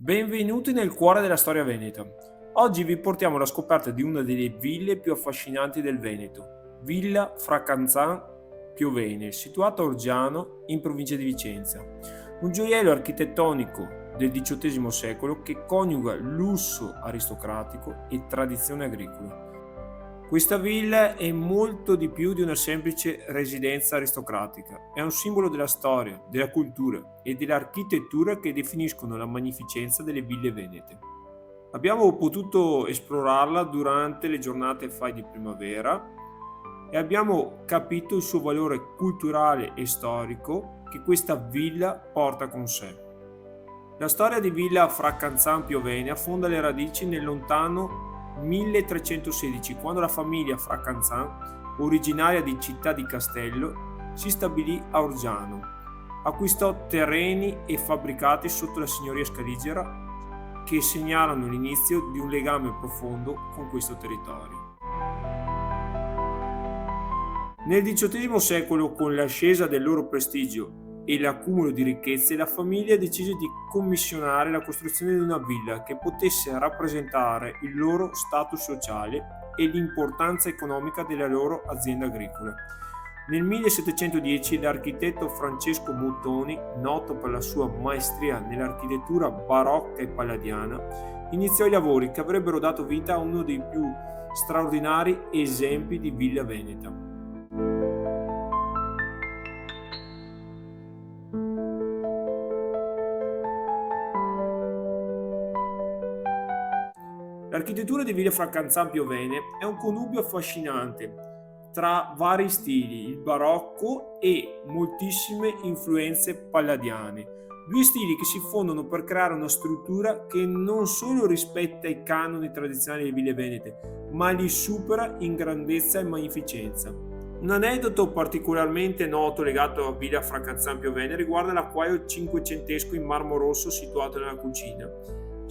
Benvenuti nel cuore della storia veneta. Oggi vi portiamo alla scoperta di una delle ville più affascinanti del Veneto, Villa Fracanzan Piovene, situata a Orgiano, in provincia di Vicenza. Un gioiello architettonico del XVIII secolo che coniuga lusso aristocratico e tradizione agricola. Questa villa è molto di più di una semplice residenza aristocratica, è un simbolo della storia, della cultura e dell'architettura che definiscono la magnificenza delle ville venete. Abbiamo potuto esplorarla durante le giornate fai di primavera e abbiamo capito il suo valore culturale e storico che questa villa porta con sé. La storia di Villa Fracanzan Piovene affonda le radici nel lontano 1316, quando la famiglia Fracanzan, originaria di Città di Castello, si stabilì a Orgiano. Acquistò terreni e fabbricati sotto la signoria scaligera che segnalano l'inizio di un legame profondo con questo territorio. Nel XVIII secolo, con l'ascesa del loro prestigio e l'accumulo di ricchezze, la famiglia decise di commissionare la costruzione di una villa che potesse rappresentare il loro status sociale e l'importanza economica della loro azienda agricola. Nel 1710 l'architetto Francesco Mottoni, noto per la sua maestria nell'architettura barocca e palladiana, iniziò i lavori che avrebbero dato vita a uno dei più straordinari esempi di villa veneta. L'architettura di Villa Fracanzan Piovene è un connubio affascinante tra vari stili, il barocco e moltissime influenze palladiane. Due stili che si fondono per creare una struttura che non solo rispetta i canoni tradizionali delle ville venete, ma li supera in grandezza e magnificenza. Un aneddoto particolarmente noto legato a Villa Fracanzan Piovene riguarda l'acquaio cinquecentesco in marmo rosso situato nella cucina.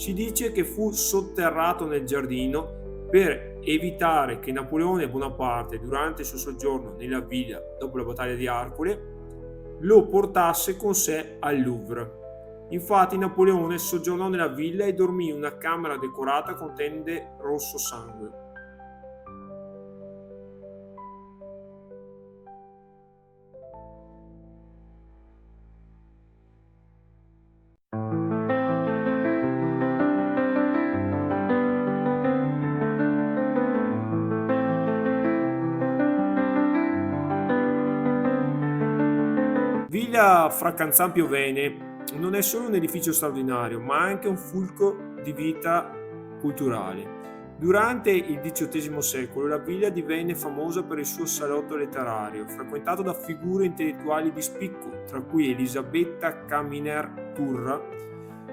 Si dice che fu sotterrato nel giardino per evitare che Napoleone Bonaparte, durante il suo soggiorno nella villa dopo la battaglia di Arcole, lo portasse con sé al Louvre. Infatti Napoleone soggiornò nella villa e dormì in una camera decorata con tende rosso sangue. Villa Fracanzan Piovene non è solo un edificio straordinario, ma anche un fulcro di vita culturale. Durante il XVIII secolo la villa divenne famosa per il suo salotto letterario, frequentato da figure intellettuali di spicco, tra cui Elisabetta Caminer Turra,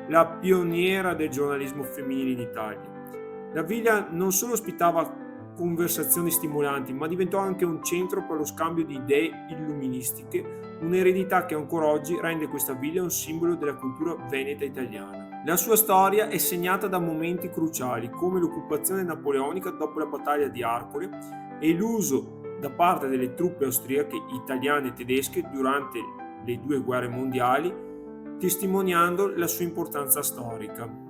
la pioniera del giornalismo femminile in Italia. La villa non solo ospitava conversazioni stimolanti, ma diventò anche un centro per lo scambio di idee illuministiche, un'eredità che ancora oggi rende questa villa un simbolo della cultura veneta italiana. La sua storia è segnata da momenti cruciali come l'occupazione napoleonica dopo la battaglia di Arcole e l'uso da parte delle truppe austriache, italiane e tedesche durante le due guerre mondiali, testimoniando la sua importanza storica.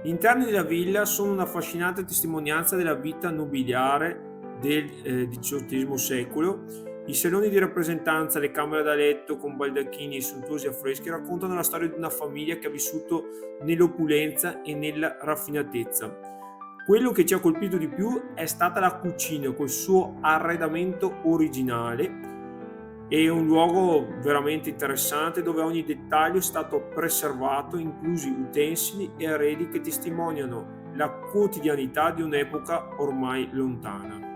Gli interni della villa sono un'affascinante testimonianza della vita nobiliare del XVIII secolo. I saloni di rappresentanza, le camere da letto con baldacchini e sontuosi affreschi raccontano la storia di una famiglia che ha vissuto nell'opulenza e nella raffinatezza. Quello che ci ha colpito di più è stata la cucina col suo arredamento originale. È un luogo veramente interessante dove ogni dettaglio è stato preservato, inclusi utensili e arredi che testimoniano la quotidianità di un'epoca ormai lontana.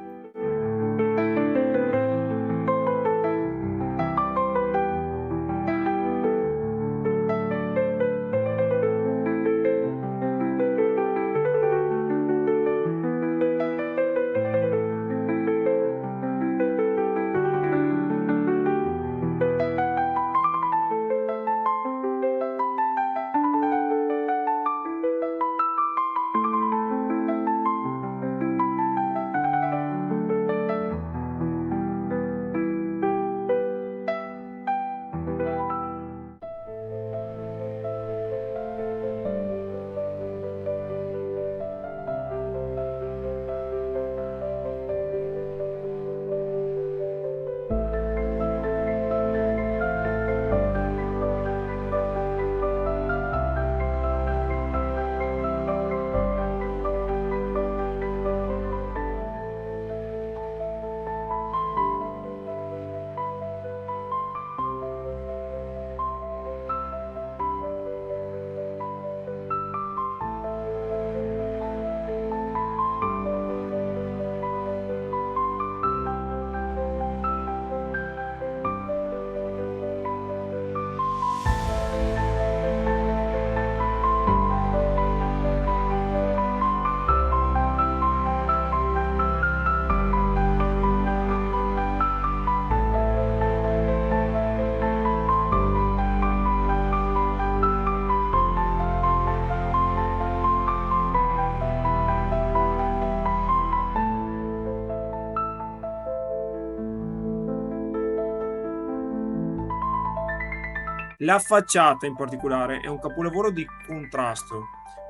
La facciata in particolare è un capolavoro di contrasto.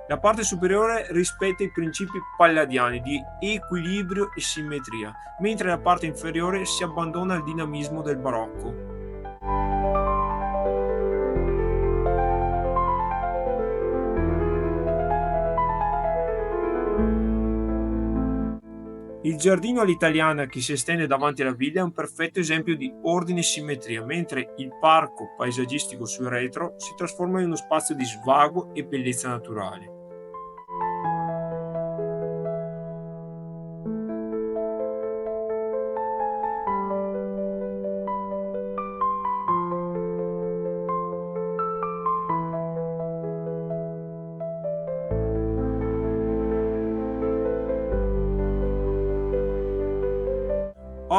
La parte superiore rispetta i principi palladiani di equilibrio e simmetria, mentre la parte inferiore si abbandona al dinamismo del barocco. Il giardino all'italiana che si estende davanti alla villa è un perfetto esempio di ordine e simmetria, mentre il parco paesaggistico sul retro si trasforma in uno spazio di svago e bellezza naturale.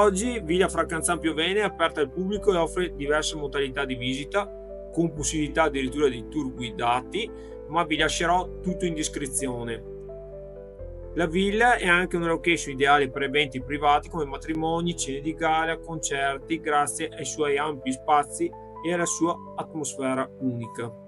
Oggi Villa Fracanzan Piovene è aperta al pubblico e offre diverse modalità di visita, con possibilità addirittura di tour guidati, ma vi lascerò tutto in descrizione. La villa è anche una location ideale per eventi privati come matrimoni, cene di gala, concerti, grazie ai suoi ampi spazi e alla sua atmosfera unica.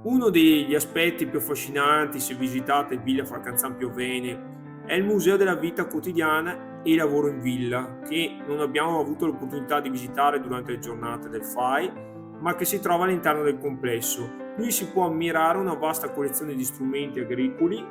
Uno degli aspetti più affascinanti se visitate Villa Fracanzan Piovene è il Museo della Vita Quotidiana e Lavoro in Villa, che non abbiamo avuto l'opportunità di visitare durante le giornate del FAI, ma che si trova all'interno del complesso. Qui si può ammirare una vasta collezione di strumenti agricoli,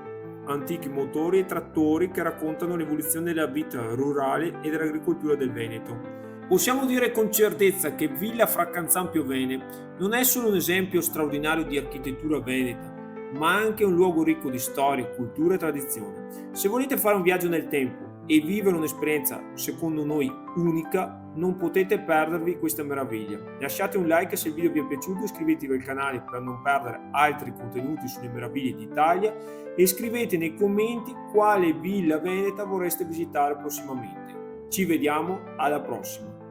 antichi motori e trattori che raccontano l'evoluzione della vita rurale e dell'agricoltura del Veneto. Possiamo dire con certezza che Villa Fracanzan Piovene non è solo un esempio straordinario di architettura veneta, ma anche un luogo ricco di storia, cultura e tradizione. Se volete fare un viaggio nel tempo e vivere un'esperienza, secondo noi, unica, non potete perdervi questa meraviglia. Lasciate un like se il video vi è piaciuto, iscrivetevi al canale per non perdere altri contenuti sulle meraviglie d'Italia e scrivete nei commenti quale villa veneta vorreste visitare prossimamente. Ci vediamo alla prossima!